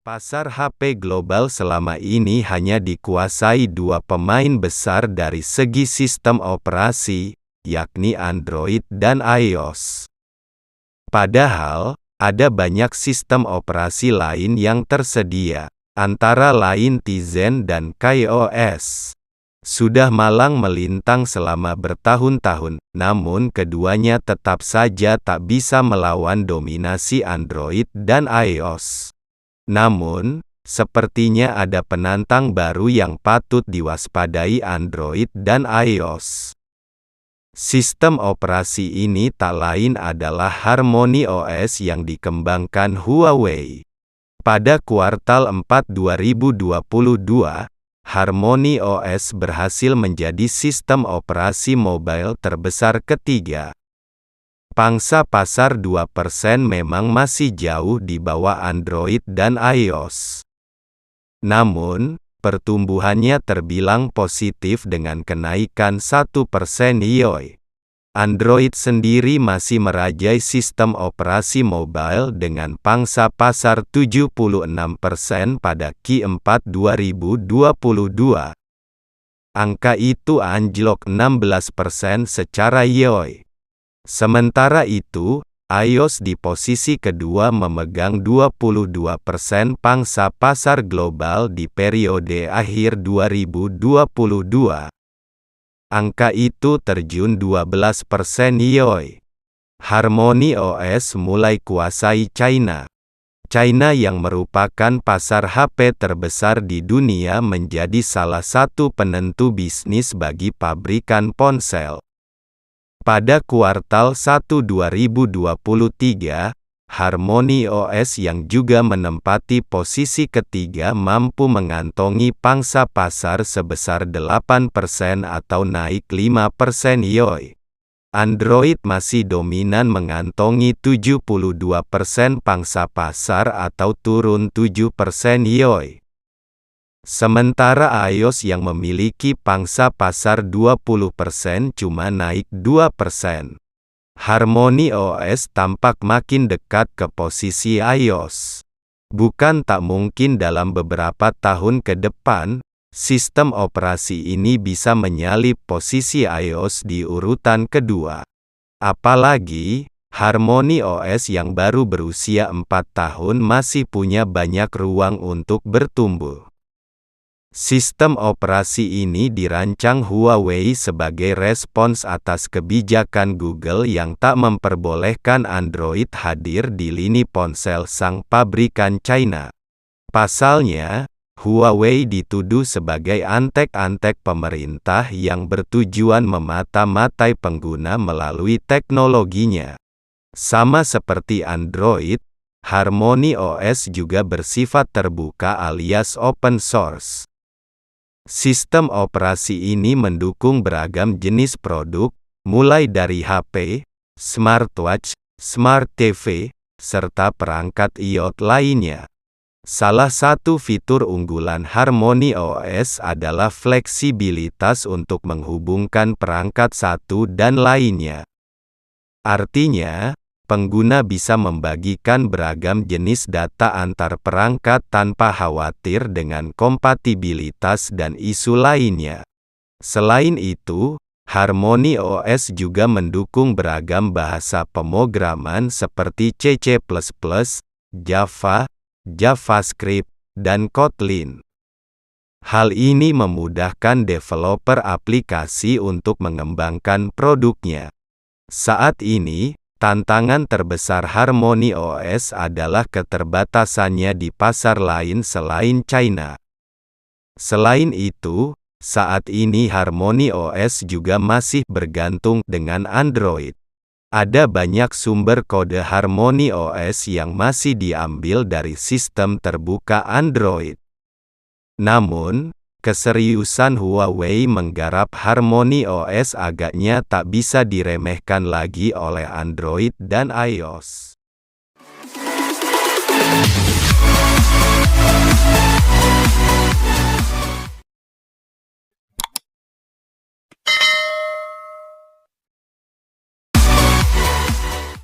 Pasar HP global selama ini hanya dikuasai dua pemain besar dari segi sistem operasi, yakni Android dan iOS. Padahal, ada banyak sistem operasi lain yang tersedia, antara lain Tizen dan KaiOS. Sudah malang melintang selama bertahun-tahun, namun keduanya tetap saja tak bisa melawan dominasi Android dan iOS. Namun, sepertinya ada penantang baru yang patut diwaspadai Android dan iOS. Sistem operasi ini tak lain adalah Harmony OS yang dikembangkan Huawei. Pada kuartal 4 2022, Harmony OS berhasil menjadi sistem operasi mobile terbesar ketiga. Pangsa pasar 2% memang masih jauh di bawah Android dan iOS. Namun, pertumbuhannya terbilang positif dengan kenaikan 1% YoY. Android sendiri masih merajai sistem operasi mobile dengan pangsa pasar 76% pada Q4 2022. Angka itu anjlok 16% secara YoY. Sementara itu, iOS di posisi kedua memegang 22% pangsa pasar global di periode akhir 2022. Angka itu terjun 12% YoY. Harmony OS mulai kuasai China. China yang merupakan pasar HP terbesar di dunia menjadi salah satu penentu bisnis bagi pabrikan ponsel. Pada kuartal 1 2023, Harmony OS yang juga menempati posisi ketiga mampu mengantongi pangsa pasar sebesar 8% atau naik 5% YoY. Android masih dominan mengantongi 72% pangsa pasar atau turun 7% YoY. Sementara iOS yang memiliki pangsa pasar 20% cuma naik 2%. Harmony OS tampak makin dekat ke posisi iOS. Bukan tak mungkin dalam beberapa tahun ke depan, sistem operasi ini bisa menyalip posisi iOS di urutan kedua. Apalagi, Harmony OS yang baru berusia 4 tahun masih punya banyak ruang untuk bertumbuh. Sistem operasi ini dirancang Huawei sebagai respons atas kebijakan Google yang tak memperbolehkan Android hadir di lini ponsel sang pabrikan China. Pasalnya, Huawei dituduh sebagai antek-antek pemerintah yang bertujuan memata-matai pengguna melalui teknologinya. Sama seperti Android, Harmony OS juga bersifat terbuka alias open source. Sistem operasi ini mendukung beragam jenis produk, mulai dari HP, smartwatch, smart TV, serta perangkat IoT lainnya. Salah satu fitur unggulan Harmony OS adalah fleksibilitas untuk menghubungkan perangkat satu dan lainnya. Artinya, pengguna bisa membagikan beragam jenis data antar perangkat tanpa khawatir dengan kompatibilitas dan isu lainnya. Selain itu, Harmony OS juga mendukung beragam bahasa pemrograman seperti C++, Java, JavaScript, dan Kotlin. Hal ini memudahkan developer aplikasi untuk mengembangkan produknya. Saat ini, tantangan terbesar Harmony OS adalah keterbatasannya di pasar lain selain China. Selain itu, saat ini Harmony OS juga masih bergantung dengan Android. Ada banyak sumber kode Harmony OS yang masih diambil dari sistem terbuka Android. Namun, keseriusan Huawei menggarap Harmony OS agaknya tak bisa diremehkan lagi oleh Android dan iOS.